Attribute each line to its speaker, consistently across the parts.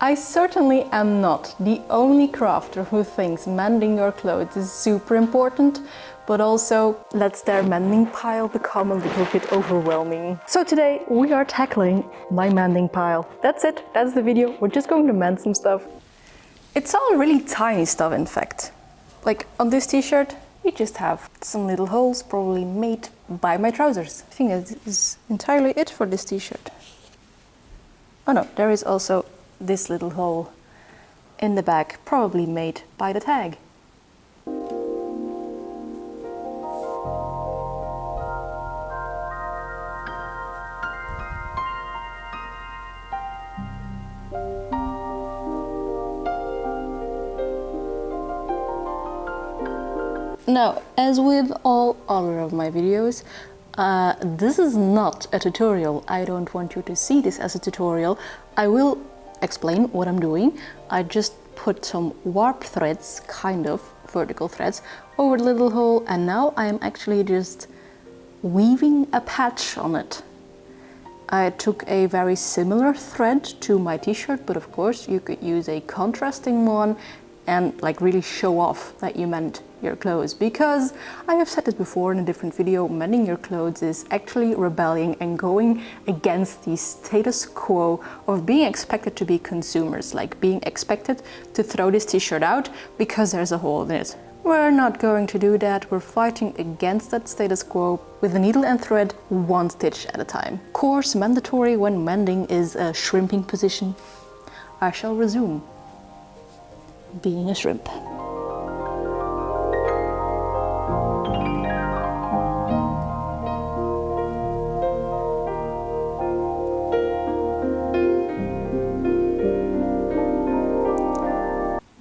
Speaker 1: I certainly am not the only crafter who thinks mending your clothes is super important, but also lets their mending pile become a little bit overwhelming. So today we are tackling my mending pile. That's it, that's the video. We're just going to mend some stuff. It's all really tiny stuff, in fact. Like on this t-shirt, we just have some little holes, probably made by my trousers. I think that is entirely it for this t-shirt. Oh no, there is also this little hole in the back, probably made by the tag. Now, as with all other of my videos, this is not a tutorial. I don't want you to see this as a tutorial. I will explain what I'm doing. I just put some warp threads, kind of vertical threads, over the little hole, and now I'm actually just weaving a patch on it. I took a very similar thread to my t-shirt, but of course you could use a contrasting one and like really show off that you mend your clothes, because I have said it before in a different video, mending your clothes is actually rebelling and going against the status quo of being expected to be consumers, like being expected to throw this t-shirt out because there's a hole in it. We're not going to do that. We're fighting against that status quo with a needle and thread, one stitch at a time. Course mandatory when mending is a shrimping position. I shall resume being a shrimp.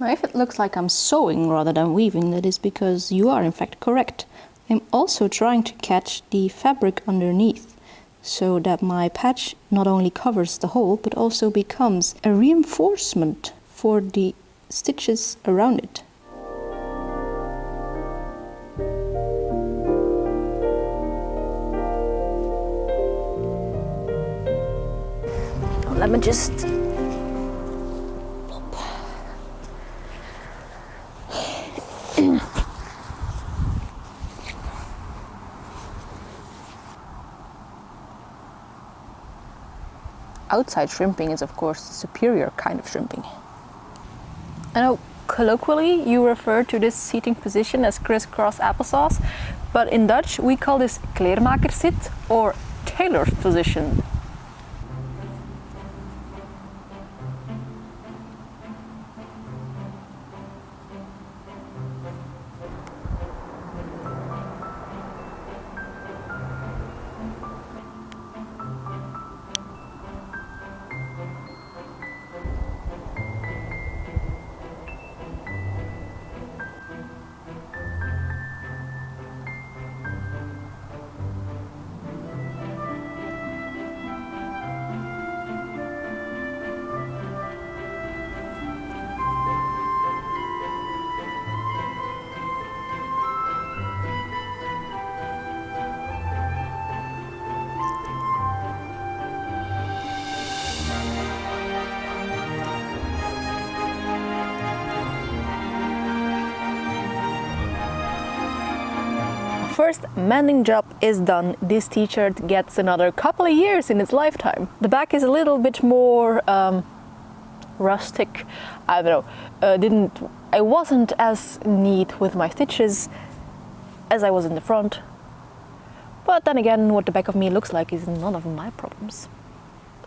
Speaker 1: Now, if it looks like I'm sewing rather than weaving, that is because you are in fact correct. I'm also trying to catch the fabric underneath, so that my patch not only covers the hole, but also becomes a reinforcement for the stitches around it. Let me just outside shrimping is of course the superior kind of shrimping. I know colloquially you refer to this seating position as crisscross applesauce, but in Dutch we call this kleermakerszit or tailor's position. First mending job is done. This t-shirt gets another couple of years in its lifetime. The back is a little bit more rustic. I don't know. I wasn't as neat with my stitches as I was in the front. But then again, what the back of me looks like is none of my problems.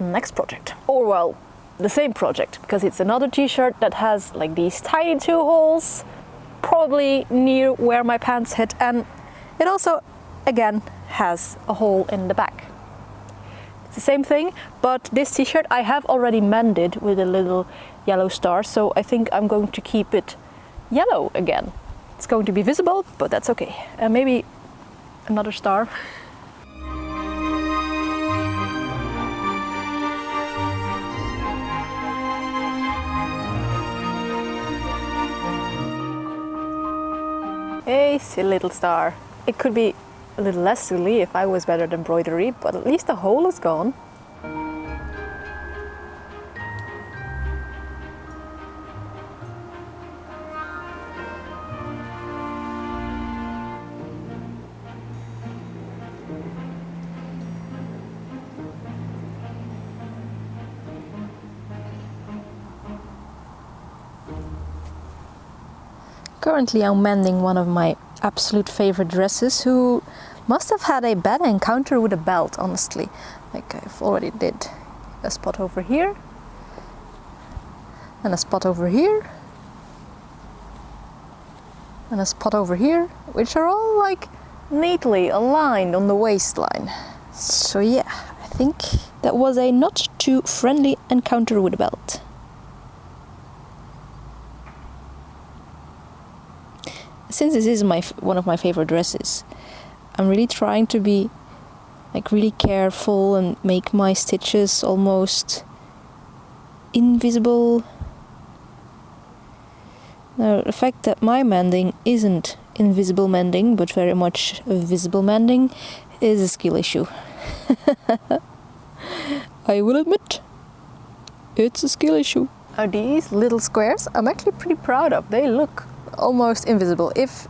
Speaker 1: Next project. Or well, the same project, because it's another t-shirt that has like these tiny two holes, probably near where my pants hit, and it also, again, has a hole in the back. It's the same thing, but this t-shirt I have already mended with a little yellow star, so I think I'm going to keep it yellow again. It's going to be visible, but that's okay. Maybe another star. A silly little star. It could be a little less silly if I was better at embroidery, but at least the hole is gone. Currently I'm mending one of my absolute favorite dresses who must have had a bad encounter with a belt, honestly. Like I've already did a spot over here and a spot over here and a spot over here, which are all like neatly aligned on the waistline. So yeah, I think that was a not too friendly encounter with a belt. Since this is one of my favorite dresses, I'm really trying to be like really careful and make my stitches almost invisible. Now, the fact that my mending isn't invisible mending, but very much visible mending, is a skill issue. I will admit, it's a skill issue. Now these little squares I'm actually pretty proud of. They look almost invisible. If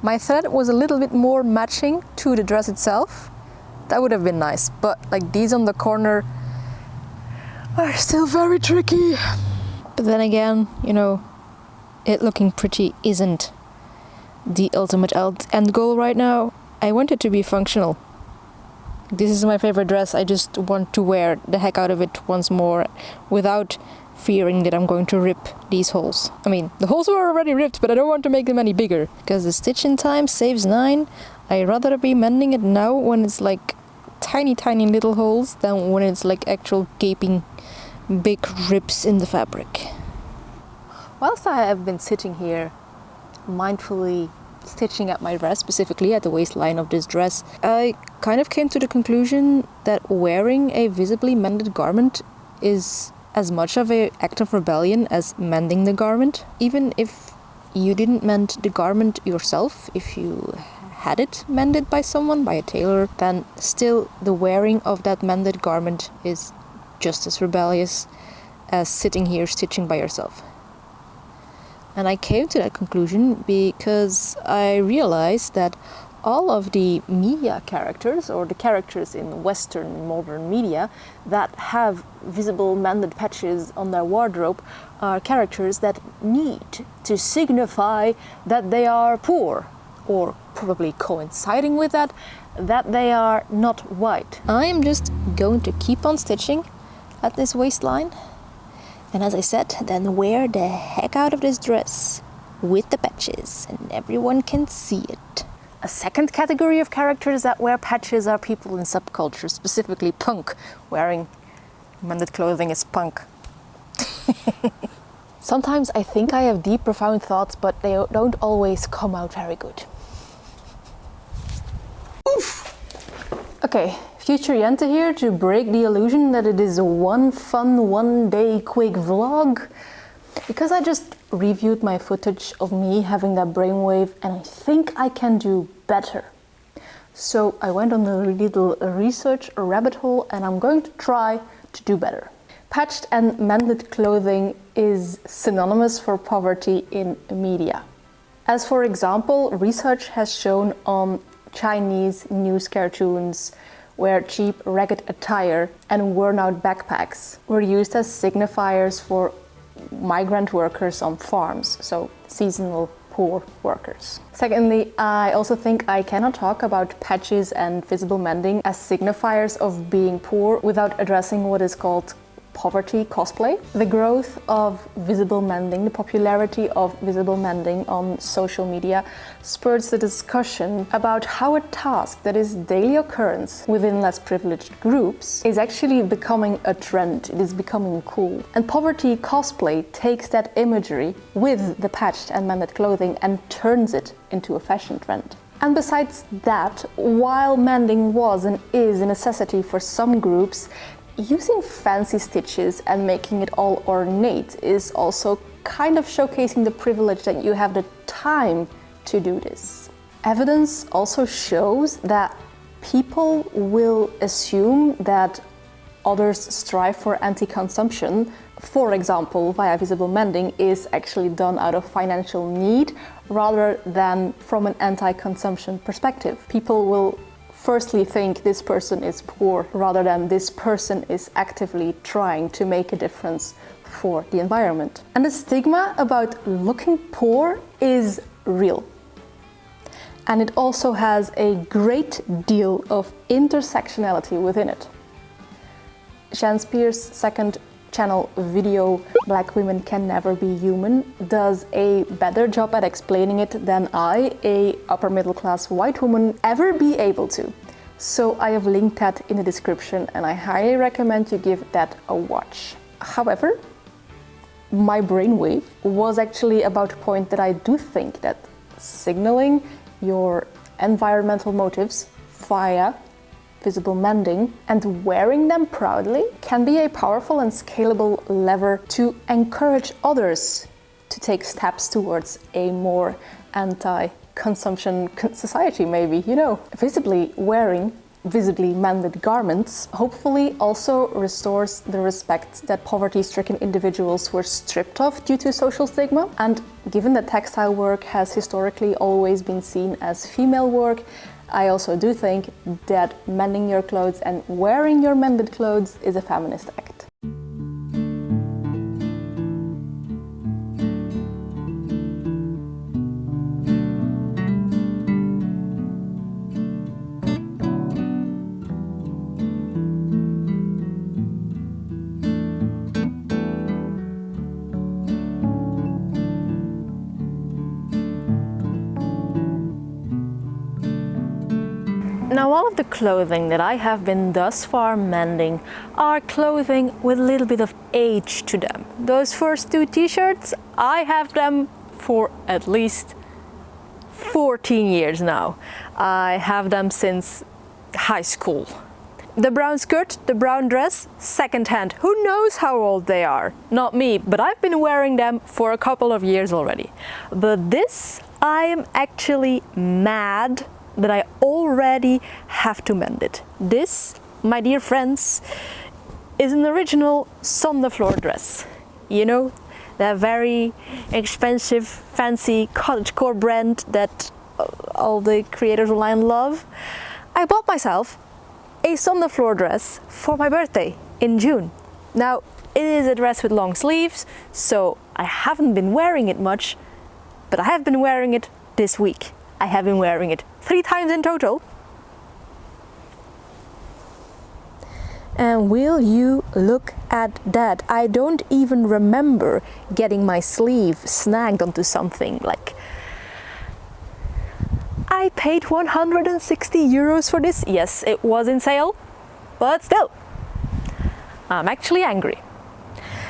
Speaker 1: my thread was a little bit more matching to the dress itself, that would have been nice. But like these on the corner are still very tricky. But then again, you know, it looking pretty isn't the ultimate end goal right now. I want it to be functional. This is my favorite dress. I just want to wear the heck out of it once more without fearing that I'm going to rip these holes. I mean, the holes were already ripped, but I don't want to make them any bigger because the stitching time saves 9. I'd rather be mending it now when it's like tiny little holes than when it's like actual gaping big rips in the fabric. Whilst I have been sitting here mindfully stitching at my dress, specifically at the waistline of this dress, I kind of came to the conclusion that wearing a visibly mended garment is as much of an act of rebellion as mending the garment. Even if you didn't mend the garment yourself, if you had it mended by someone, by a tailor, then still the wearing of that mended garment is just as rebellious as sitting here stitching by yourself. And I came to that conclusion because I realized that all of the media characters, or the characters in Western modern media that have visible mended patches on their wardrobe, are characters that need to signify that they are poor, or probably coinciding with that they are not white. I am just going to keep on stitching at this waistline, and as I said, then wear the heck out of this dress with the patches and everyone can see it. A second category of characters that wear patches are people in subculture, specifically punk. Wearing mended clothing is punk. Sometimes I think I have deep, profound thoughts, but they don't always come out very good. Oof. Okay, future Jente here to break the illusion that it is one fun, one-day quick vlog. Because I just reviewed my footage of me having that brainwave and I think I can do better. So I went on a little research rabbit hole and I'm going to try to do better. Patched and mended clothing is synonymous for poverty in media. As for example, research has shown on Chinese news cartoons where cheap ragged attire and worn-out backpacks were used as signifiers for migrant workers on farms, so seasonal poor workers. Secondly, I also think I cannot talk about patches and visible mending as signifiers of being poor without addressing what is called poverty cosplay. The growth of visible mending, the popularity of visible mending on social media spurs the discussion about how a task that is daily occurrence within less privileged groups is actually becoming a trend. It is becoming cool. And poverty cosplay takes that imagery with the patched and mended clothing and turns it into a fashion trend. And besides that, while mending was and is a necessity for some groups, using fancy stitches and making it all ornate is also kind of showcasing the privilege that you have the time to do this. Evidence also shows that people will assume that others strive for anti-consumption, for example, via visible mending, is actually done out of financial need rather than from an anti-consumption perspective. People will firstly think this person is poor rather than this person is actively trying to make a difference for the environment. And the stigma about looking poor is real. And it also has a great deal of intersectionality within it. Shan Spear's second channel video, Black Women Can Never Be Human, does a better job at explaining it than I, a upper middle class white woman, ever be able to. So I have linked that in the description and I highly recommend you give that a watch. However, my brainwave was actually about to point that I do think that signaling your environmental motives via visible mending and wearing them proudly can be a powerful and scalable lever to encourage others to take steps towards a more anti-consumption society, maybe, you know. Visibly wearing visibly mended garments hopefully also restores the respect that poverty-stricken individuals were stripped of due to social stigma. And given that textile work has historically always been seen as female work, I also do think that mending your clothes and wearing your mended clothes is a feminist act. Now, all of the clothing that I have been thus far mending are clothing with a little bit of age to them. Those first two t-shirts, I have them for at least 14 years now. I have them since high school. The brown skirt, the brown dress, secondhand. Who knows how old they are? Not me, but I've been wearing them for a couple of years already. But this, I am actually mad that I already have to mend it. This, my dear friends, is an original on the floor dress. You know, that very expensive, fancy cottagecore brand that all the creators online love. I bought myself a on the floor dress for my birthday in June. Now, it is a dress with long sleeves, so I haven't been wearing it much, but I have been wearing it this week. I have been wearing it 3 times in total. And will you look at that? I don't even remember getting my sleeve snagged onto something. Like, I paid 160 euros for this. Yes, it was in sale, but still, I'm actually angry.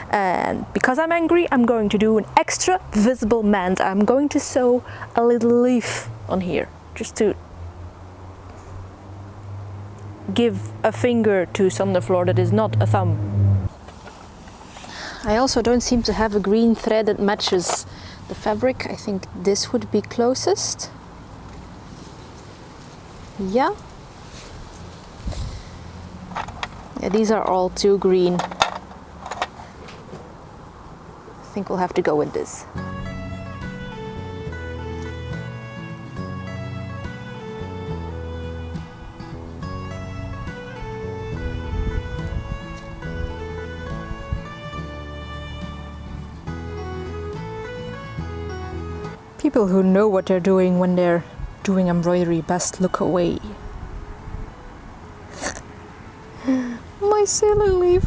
Speaker 1: And because I'm angry, I'm going to do an extra visible mend. I'm going to sew a little leaf on here, just to give a finger to on the floor that is not a thumb. I also don't seem to have a green thread that matches the fabric. I think this would be closest. Yeah. Yeah, these are all too green. I think we'll have to go with this. People who know what they're doing when they're doing embroidery best look away. My silly leaf.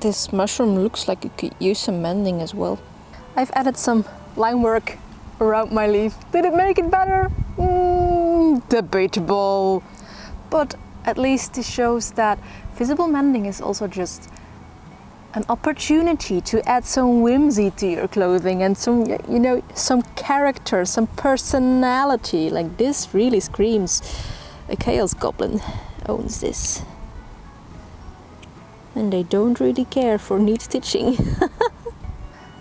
Speaker 1: This mushroom looks like it could use some mending as well. I've added some line work around my leaf. Did it make it better? Debatable. But at least it shows that visible mending is also just an opportunity to add some whimsy to your clothing and some, you know, some character, some personality. Like this really screams a chaos goblin owns this. And they don't really care for neat stitching.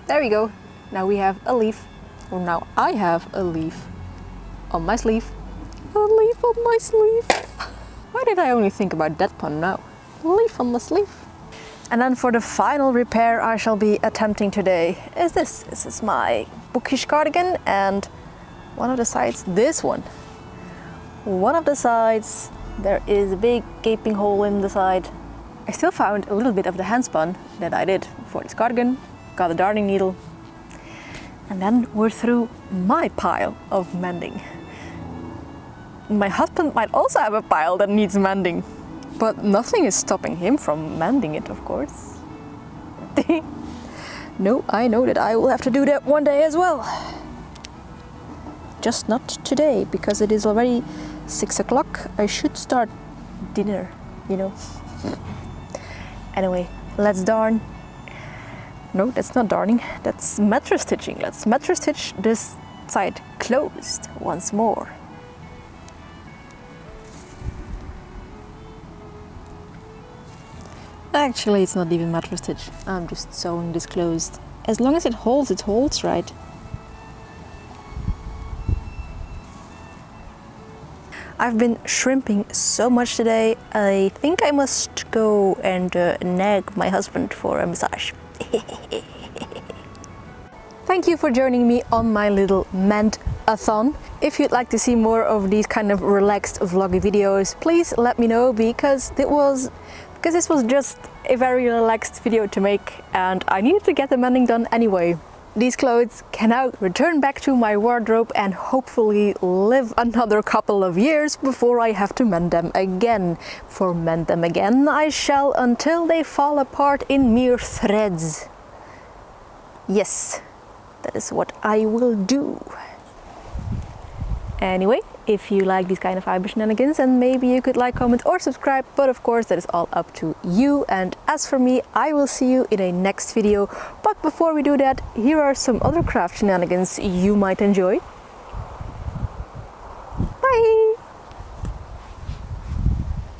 Speaker 1: There we go. Now we have a leaf. Or now I have a leaf on my sleeve. A leaf on my sleeve. Why did I only think about that pun now? Leaf on my sleeve. And then for the final repair I shall be attempting today is this. This is my bookish cardigan, and one of the sides, this one. One of the sides, there is a big gaping hole in the side. I still found a little bit of the handspun that I did for this cardigan, got a darning needle, and then we're through my pile of mending. My husband might also have a pile that needs mending, but nothing is stopping him from mending it, of course. No, I know that I will have to do that one day as well. Just not today, because it is already 6 o'clock. I should start dinner, you know. Anyway, let's darn. No, that's not darning, that's mattress stitching. Let's mattress stitch this side closed once more. Actually, it's not even mattress stitch. I'm just sewing this closed. As long as it holds, right? I've been shrimping so much today. I think I must go and nag my husband for a massage. Thank you for joining me on my little mend-a-thon. If you'd like to see more of these kind of relaxed vloggy videos, please let me know, because this was just a very relaxed video to make and I needed to get the mending done anyway. These clothes can now return back to my wardrobe and hopefully live another couple of years before I have to mend them again. For mend them again I shall until they fall apart in mere threads. Yes, that is what I will do. Anyway, if you like these kind of fiber shenanigans, and maybe you could like, comment or subscribe, but of course that is all up to you. And as for me, I will see you in a next video. But before we do that, here are some other craft shenanigans you might enjoy.